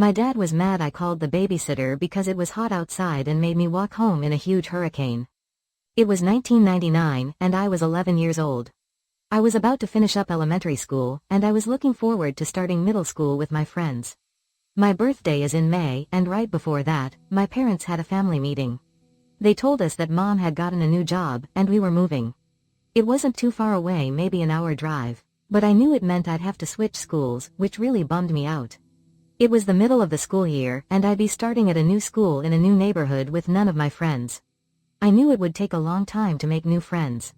My dad was mad I called the babysitter because it was hot outside and made me walk home in a huge hurricane. It was 1999 and I was 11 years old. I was about to finish up elementary school and I was looking forward to starting middle school with my friends. My birthday is in May and right before that, my parents had a family meeting. They told us that Mom had gotten a new job and we were moving. It wasn't too far away, maybe an hour drive, but I knew it meant I'd have to switch schools, which really bummed me out. It was the middle of the school year and I'd be starting at a new school in a new neighborhood with none of my friends. I knew it would take a long time to make new friends.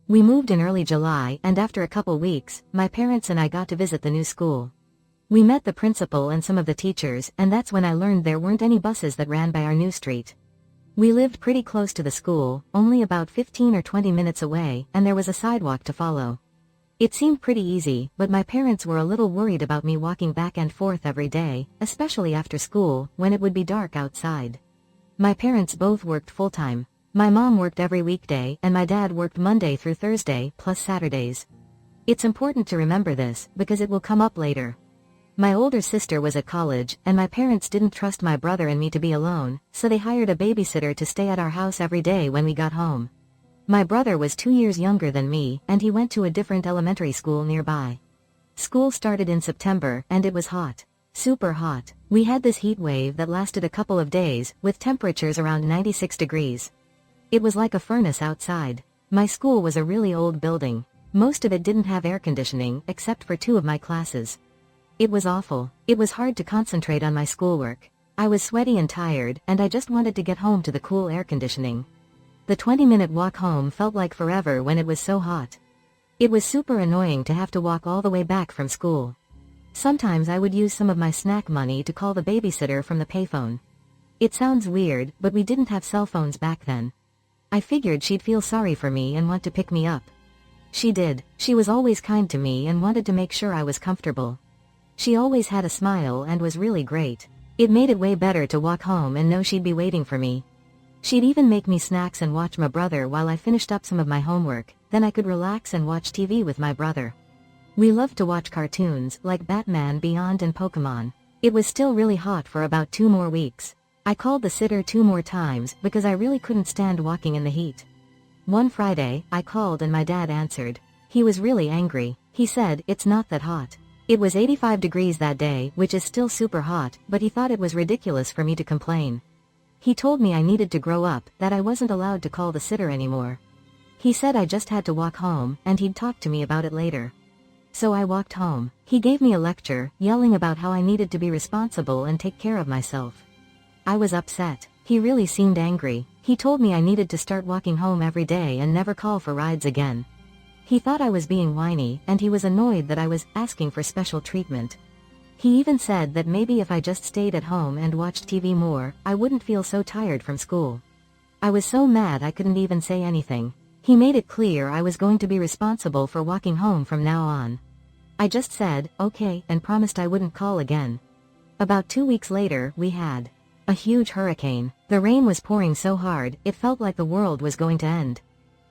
We moved in early July and after a couple weeks, my parents and I got to visit the new school. We met the principal and some of the teachers and that's when I learned there weren't any buses that ran by our new street. We lived pretty close to the school, only about 15 or 20 minutes away, and there was a sidewalk to follow. It seemed pretty easy, but my parents were a little worried about me walking back and forth every day, especially after school, when it would be dark outside. My parents both worked full-time. My mom worked every weekday and my dad worked Monday through Thursday, plus Saturdays. It's important to remember this, because it will come up later. My older sister was at college, and my parents didn't trust my brother and me to be alone, so they hired a babysitter to stay at our house every day when we got home. My brother was 2 years younger than me, and he went to a different elementary school nearby. School started in September, and it was hot. Super hot. We had this heat wave that lasted a couple of days, with temperatures around 96 degrees. It was like a furnace outside. My school was a really old building. Most of it didn't have air conditioning, except for 2 of my classes. It was awful. It was hard to concentrate on my schoolwork. I was sweaty and tired, and I just wanted to get home to the cool air conditioning. The 20-minute walk home felt like forever when it was so hot. It was super annoying to have to walk all the way back from school. Sometimes I would use some of my snack money to call the babysitter from the payphone. It sounds weird, but we didn't have cell phones back then. I figured she'd feel sorry for me and want to pick me up. She did. She was always kind to me and wanted to make sure I was comfortable. She always had a smile and was really great. It made it way better to walk home and know she'd be waiting for me. She'd even make me snacks and watch my brother while I finished up some of my homework, then I could relax and watch TV with my brother. We loved to watch cartoons like Batman Beyond and Pokemon. It was still really hot for about 2 more weeks. I called the sitter 2 more times because I really couldn't stand walking in the heat. One Friday, I called and my dad answered. He was really angry. He said, "It's not that hot." It was 85 degrees that day, which is still super hot, but he thought it was ridiculous for me to complain. He told me I needed to grow up, that I wasn't allowed to call the sitter anymore. He said I just had to walk home, and he'd talk to me about it later. So I walked home. He gave me a lecture, yelling about how I needed to be responsible and take care of myself. I was upset. He really seemed angry. He told me I needed to start walking home every day and never call for rides again. He thought I was being whiny, and he was annoyed that I was asking for special treatment. He even said that maybe if I just stayed at home and watched TV more, I wouldn't feel so tired from school. I was so mad I couldn't even say anything. He made it clear I was going to be responsible for walking home from now on. I just said, okay, and promised I wouldn't call again. About 2 weeks later, we had a huge hurricane. The rain was pouring so hard, it felt like the world was going to end.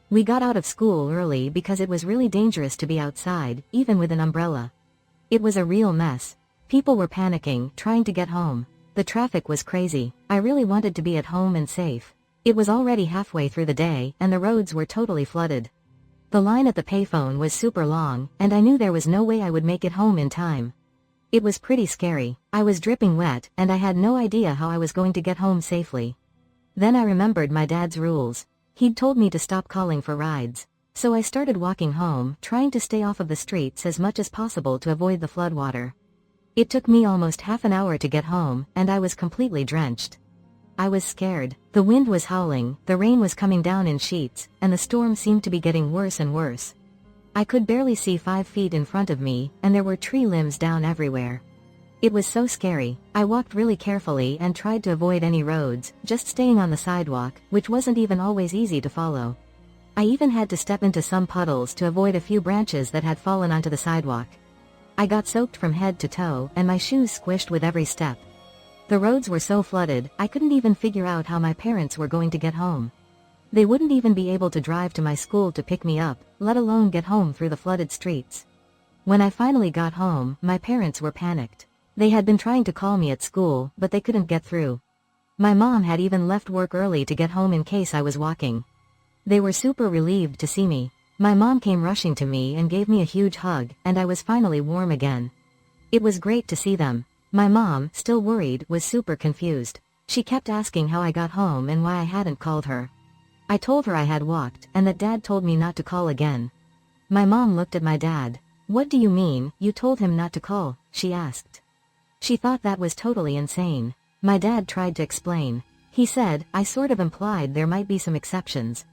We got out of school early because it was really dangerous to be outside, even with an umbrella. It was a real mess. People were panicking, trying to get home. The traffic was crazy. I really wanted to be at home and safe. It was already halfway through the day, and the roads were totally flooded. The line at the payphone was super long, and I knew there was no way I would make it home in time. It was pretty scary. I was dripping wet, and I had no idea how I was going to get home safely. Then I remembered my dad's rules. He'd told me to stop calling for rides. So I started walking home, trying to stay off of the streets as much as possible to avoid the floodwater. It took me almost half an hour to get home, and I was completely drenched. I was scared. The wind was howling, the rain was coming down in sheets, and the storm seemed to be getting worse and worse. I could barely see 5 feet in front of me, and there were tree limbs down everywhere. It was so scary. I walked really carefully and tried to avoid any roads, just staying on the sidewalk, which wasn't even always easy to follow. I even had to step into some puddles to avoid a few branches that had fallen onto the sidewalk. I got soaked from head to toe, and my shoes squished with every step. The roads were so flooded, I couldn't even figure out how my parents were going to get home. They wouldn't even be able to drive to my school to pick me up, let alone get home through the flooded streets. When I finally got home, my parents were panicked. They had been trying to call me at school, but they couldn't get through. My mom had even left work early to get home in case I was walking. They were super relieved to see me. My mom came rushing to me and gave me a huge hug, and I was finally warm again. It was great to see them. My mom, still worried, was super confused. She kept asking how I got home and why I hadn't called her. I told her I had walked, and that Dad told me not to call again. My mom looked at my dad. "What do you mean, you told him not to call?" she asked. She thought that was totally insane. My dad tried to explain. He said, "I sort of implied there might be some exceptions."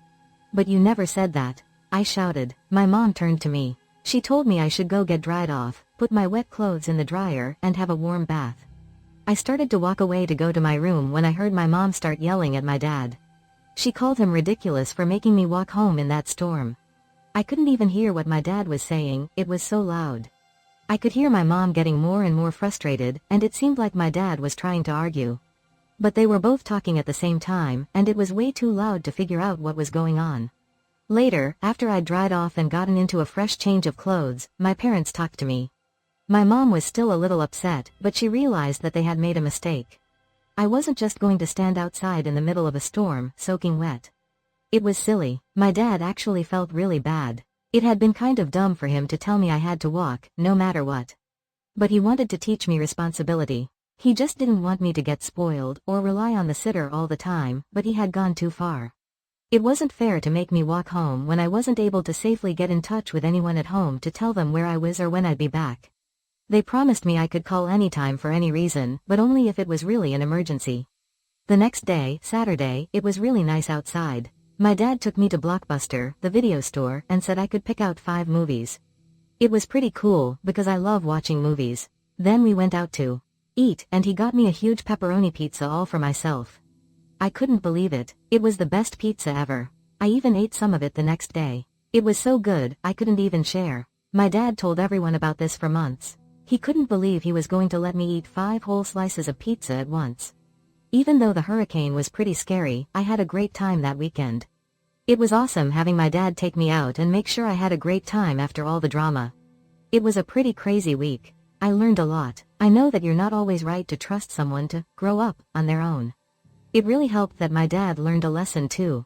"But you never said that," I shouted. My mom turned to me. She told me I should go get dried off, put my wet clothes in the dryer, and have a warm bath. I started to walk away to go to my room when I heard my mom start yelling at my dad. She called him ridiculous for making me walk home in that storm. I couldn't even hear what my dad was saying, it was so loud. I could hear my mom getting more and more frustrated, and it seemed like my dad was trying to argue. But they were both talking at the same time, and it was way too loud to figure out what was going on. Later, after I'd dried off and gotten into a fresh change of clothes, my parents talked to me. My mom was still a little upset, but she realized that they had made a mistake. I wasn't just going to stand outside in the middle of a storm, soaking wet. It was silly. My dad actually felt really bad. It had been kind of dumb for him to tell me I had to walk, no matter what. But he wanted to teach me responsibility. He just didn't want me to get spoiled or rely on the sitter all the time, but he had gone too far. It wasn't fair to make me walk home when I wasn't able to safely get in touch with anyone at home to tell them where I was or when I'd be back. They promised me I could call anytime for any reason, but only if it was really an emergency. The next day, Saturday, it was really nice outside. My dad took me to Blockbuster, the video store, and said I could pick out 5 movies. It was pretty cool, because I love watching movies. Then we went out to eat, and he got me a huge pepperoni pizza all for myself. I couldn't believe it. It was the best pizza ever. I even ate some of it the next day. It was so good, I couldn't even share. My dad told everyone about this for months. He couldn't believe he was going to let me eat 5 whole slices of pizza at once. Even though the hurricane was pretty scary, I had a great time that weekend. It was awesome having my dad take me out and make sure I had a great time after all the drama. It was a pretty crazy week. I learned a lot. I know that you're not always right to trust someone to grow up on their own. It really helped that my dad learned a lesson too.